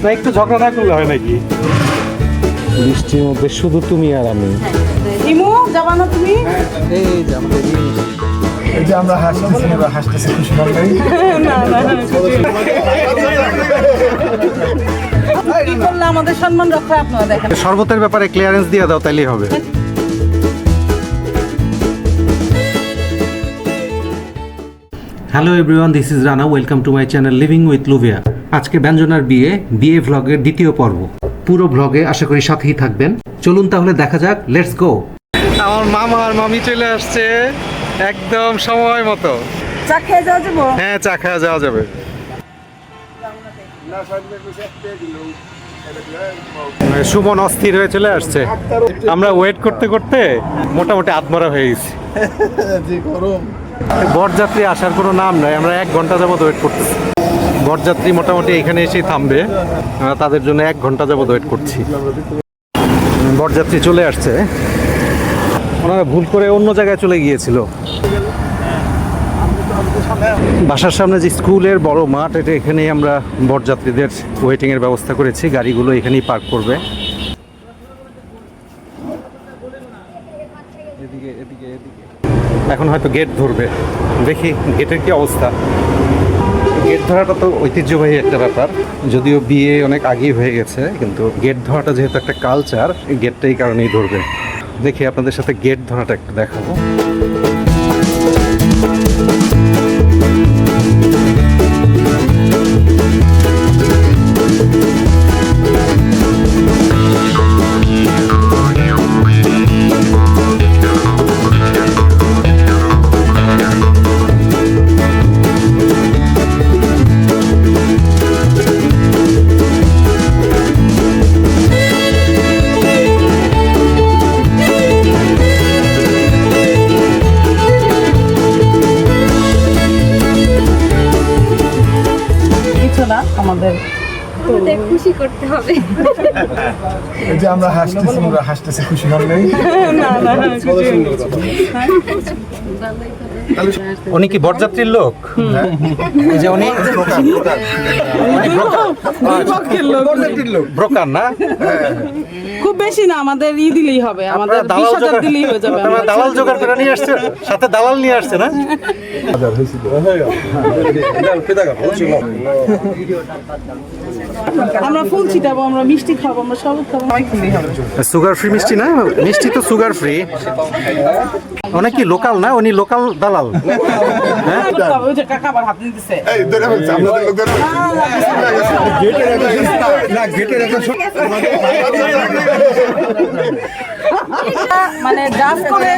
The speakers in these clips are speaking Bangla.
না একটু ঝগড়া না করলে হয় নাকি? বৃষ্টির মধ্যে শুধু তুমি আর আমি। ইমু যাবা না তুমি? এই যে আমাদের এই যে আমরা হাসতেছি না, হাসতেছি খুশি লাগবে। না না কি করলে আমাদের সম্মান রক্ষা আপনারা দেখেন। শরবতের ব্যাপারে ক্লিয়ারেন্স দিয়ে দাও, তাইলেই হবে। Hello everyone, this is Rana. Welcome to my channel living with Luvia. আজকে ব্যঞ্জনার বিয়ে ভ্লগের দ্বিতীয় পর্ব। পুরো ভ্লগে আশা করি সাথেই থাকবেন। চলুন তাহলে দেখা যাক, লেটস গো। আমার মামা আর মামি চলে আসছে একদম সময় মতো। চা খেয়ে যাওয়া যাবো? হ্যাঁ, চা খাওয়া যাওয়া যাবে। সুমন অস্থির হয়ে চলে আসছে। আমরা ওয়েট করতে করতে মোটামুটি আধমরা হয়ে গেছি। বরযাত্রী আসার কোনো নাম নাই। আমরা 1 ঘন্টা যাবত ওয়েট করতেছি। বরযাত্রী মোটামুটি এখানে এসেই থামবে। আমরা তাদের জন্য 1 ঘন্টা যাবত ওয়েট করছি। বরযাত্রী চলে আসছে। ওনারা ভুল করে অন্য জায়গায় চলে গিয়েছিল। বাসার সামনে যে স্কুলের বড় মাঠ, এটা এখানেই আমরা বরযাত্রীদের ওয়েটিংয়ের ব্যবস্থা করেছি। গাড়িগুলো এখানেই পার্ক করবে। এখন হয়তো গেট ধরবে, দেখি গেটের কি অবস্থা। গেট ধরাটা তো ঐতিহ্যবাহী একটা ব্যাপার, যদিও বিয়ে অনেক আগেই হয়ে গেছে, কিন্তু গেট ধরাটা যেহেতু একটা কালচার, গেটটা এই কারণেই ধরবে। দেখি আপনাদের সাথে গেট ধরাটা একটু দেখাবো। আমাদের খুশি করতে হবে। এই যে আমরা হাসতেছি না, হাসতেছি খুশি লাগবে। না না উনি কি বরযাত্রীর লোক? এই যে উনি ব্রোকার না? খুব বেশি না, আমাদের দিলেই হবে, আমাদের 20,000 দিলেই হয়ে যাবে। দালাল জোগাড় করে নিয়ে আসছে, সাথে দালাল নিয়ে আসছে না? আমরা ফুল ছিটাবো, আমরা মিষ্টি খাবো, আমরা শরবত খাবো, সবাই খুবই হবে। সুগার ফ্রি মিষ্টি না? মিষ্টি তো সুগার ফ্রি। অনেক কি লোকাল না? উনি লোকাল দালাল। ওই যে কাকা আবার হাত দিতেছে। এই ধরে ফেলছে আপনাদের লোকদের। না গেটের একটা মানে ডান্স করে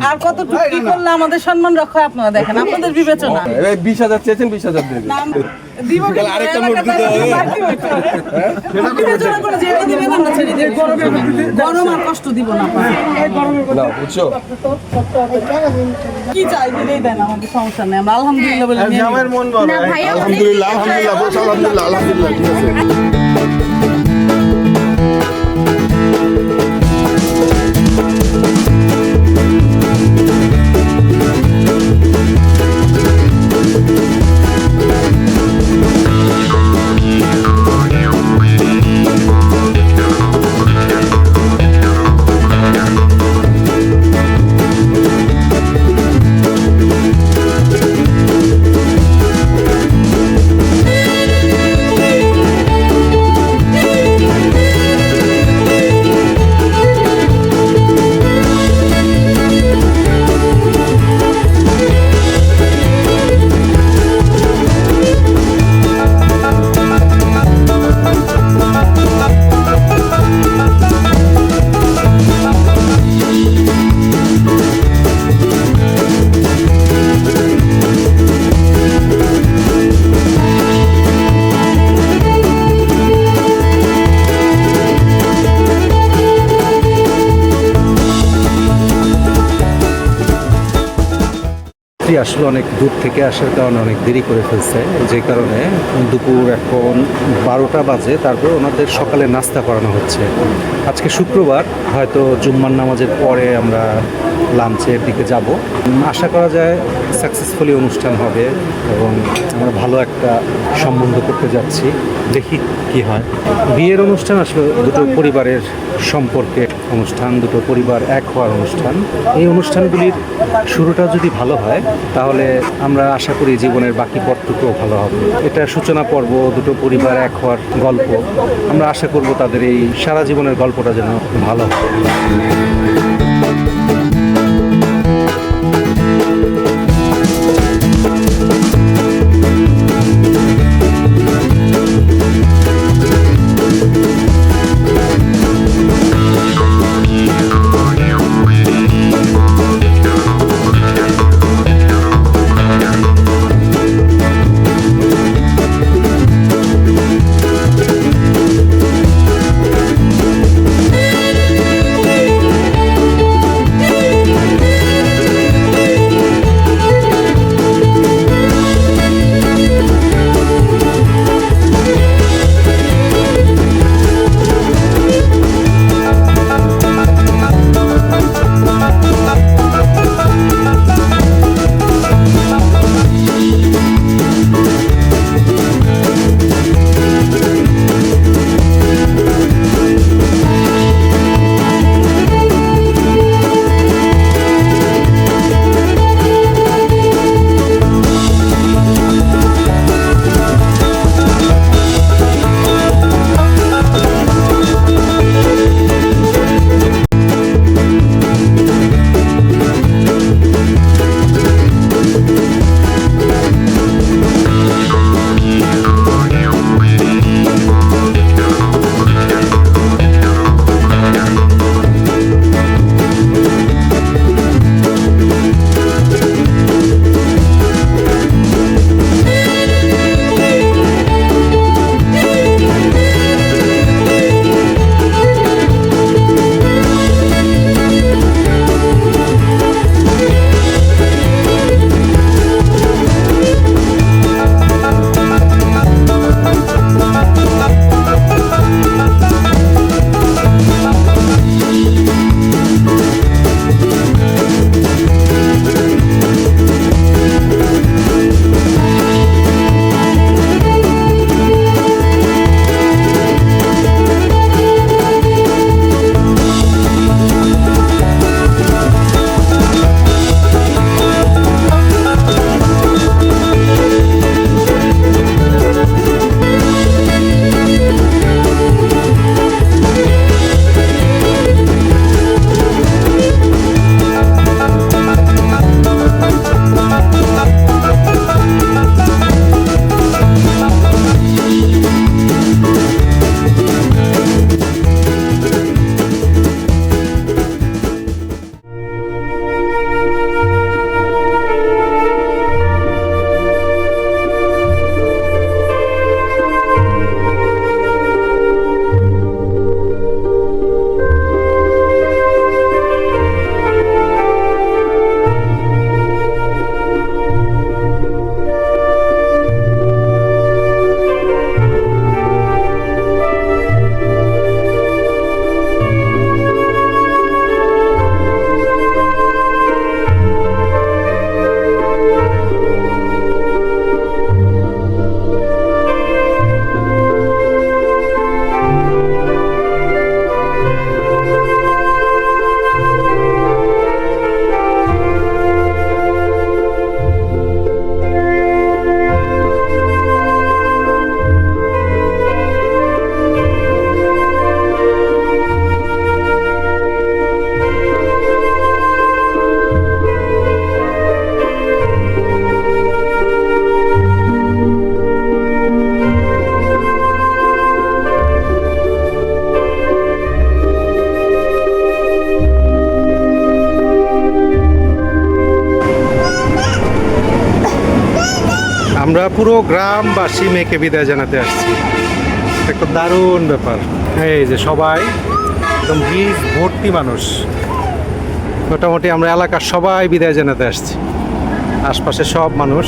আর কত কি করলে আমাদের সম্মান রক্ষা আপনারা দেখেন, আপনাদের বিবেচনা। 20,000 চেয়েছেন, 20,000 দিয়ে দিন। দিব আরেকটা নোট দিতে হবে। বিবেচনা করে যে এটা দিবেন না, ছেড়ে দিয়ে গরম আর কষ্ট দিব না আপনারা। না বুঝছো, কি চাই দিলেই দেন, আমাদের সমস্যা নেই, আমরা আলহামদুলিল্লাহ বলে নিয়ে নিব। মন বড়। না ভাইয়া, আলহামদুলিল্লাহ, আলহামদুলিল্লাহ, বলছো আলহামদুলিল্লাহ, আলহামদুলিল্লাহ, ঠিক আছে। যাত্রী আসলে অনেক দূর থেকে আসার কারণে অনেক দেরি করে ফেলছে, যে কারণে দুপুর এখন 12টা বাজে, তারপর ওনাদের সকালে নাস্তা করানো হচ্ছে। আজকে শুক্রবার, হয়তো জুম্মার নামাজের পরে আমরা লাঞ্চের দিকে যাব। আশা করা যায় সাকসেসফুলি অনুষ্ঠান হবে এবং আমরা ভালো একটা সম্বন্ধ করতে যাচ্ছি, দেখি কি হয়। বিয়ের অনুষ্ঠান আসলে দুটো পরিবারের সম্পর্কে অনুষ্ঠান, দুটো পরিবার এক হওয়ার অনুষ্ঠান। এই অনুষ্ঠানগুলির শুরুটা যদি ভালো হয় তাহলে আমরা আশা করি জীবনের বাকি পথটুকুও ভালো হবে। এটা সূচনা পর্ব, দুটো পরিবার এক হওয়ার গল্প। আমরা আশা করব তাদের এই সারা জীবনের গল্পটা যেন ভালো হয়। আমরা পুরো গ্রামবাসী মেয়েকে বিদায় জানাতে আসছি। একটা দারুণ ব্যাপার। এই যে সবাই একদম ব্রিজ ভর্তি মানুষ, মোটামুটি আমরা এলাকার সবাই বিদায় জানাতে আসছি। আশপাশে সব মানুষ।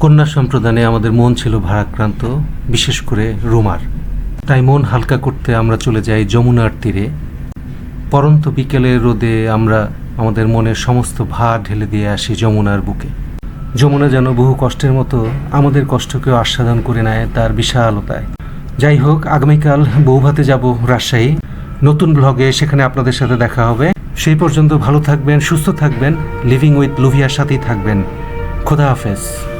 কন্যা সম্প্রদানে আমাদের মন ছিল ভারাক্রান্ত, বিশেষ করে রুমার। তাই মন হালকা করতে আমরা চলে যাই যমুনার তীরে। পরন্ত বিকেলের রোদে আমরা আমাদের মনের সমস্ত ভার ঢেলে দিয়ে আসি যমুনার বুকে। যমুনা যেন বহু কষ্টের মতো আমাদের কষ্টকেও আস্বাদন করে নেয় তার বিশালতায়। যাই হোক, আগামীকাল বৌভাতে যাব রাজশাহী। নতুন ব্লগে সেখানে আপনাদের সাথে দেখা হবে। সেই পর্যন্ত ভালো থাকবেন, সুস্থ থাকবেন, লিভিং উইথ লুভিয়ার সাথেই থাকবেন। খোদা হাফেজ।